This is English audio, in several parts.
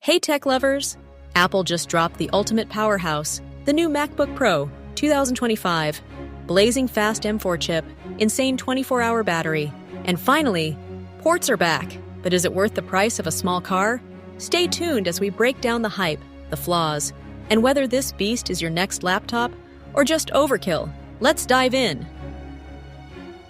Hey tech lovers! Apple just dropped the ultimate powerhouse, the new MacBook Pro 2025. Blazing fast M4 chip, insane 24-hour battery, and finally, ports are back. But is it worth the price of a small car? Stay tuned as we break down the hype, the flaws, and whether this beast is your next laptop or just overkill. Let's dive in.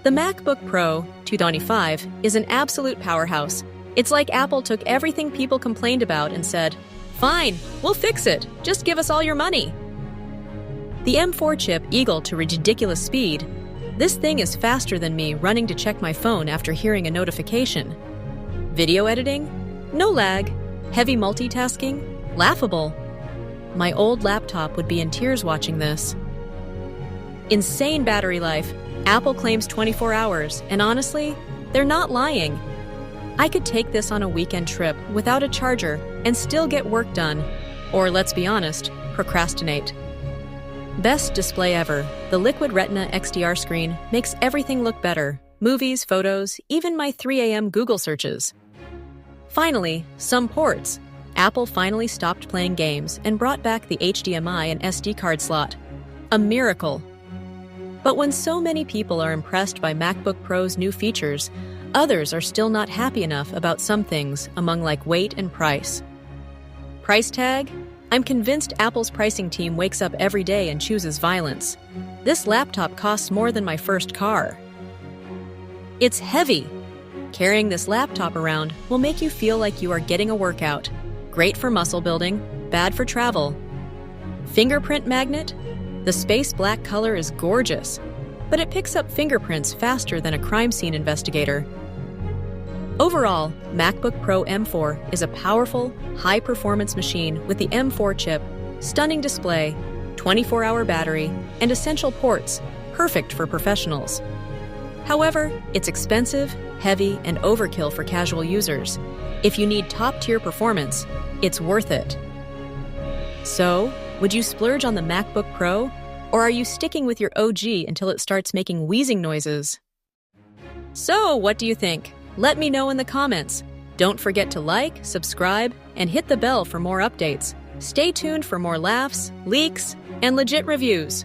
The MacBook Pro 2025 is an absolute powerhouse. It's like Apple took everything people complained about and said, "Fine, we'll fix it. Just give us all your money." The M4 chip eagle to ridiculous speed. This thing is faster than me running to check my phone after hearing a notification. Video editing? No lag. Heavy multitasking? Laughable. My old laptop would be in tears watching this. Insane battery life. Apple claims 24 hours, and honestly, they're not lying. I could take this on a weekend trip without a charger and still get work done. Or let's be honest, procrastinate. Best display ever. The Liquid Retina XDR screen makes everything look better. Movies, photos, even my 3 a.m. Google searches. Finally, some ports. Apple finally stopped playing games and brought back the HDMI and SD card slot. A miracle. But when so many people are impressed by MacBook Pro's new features, others are still not happy enough about some things, among like weight and price. Price tag? I'm convinced Apple's pricing team wakes up every day and chooses violence. This laptop costs more than my first car. It's heavy. Carrying this laptop around will make you feel like you are getting a workout. Great for muscle building, bad for travel. Fingerprint magnet? The space black color is gorgeous, but it picks up fingerprints faster than a crime scene investigator. Overall, MacBook Pro M4 is a powerful, high-performance machine with the M4 chip, stunning display, 24-hour battery, and essential ports, perfect for professionals. However, it's expensive, heavy, and overkill for casual users. If you need top-tier performance, it's worth it. So, would you splurge on the MacBook Pro, or are you sticking with your OG until it starts making wheezing noises? So, what do you think? Let me know in the comments. Don't forget to like, subscribe, and hit the bell for more updates. Stay tuned for more laughs, leaks, and legit reviews.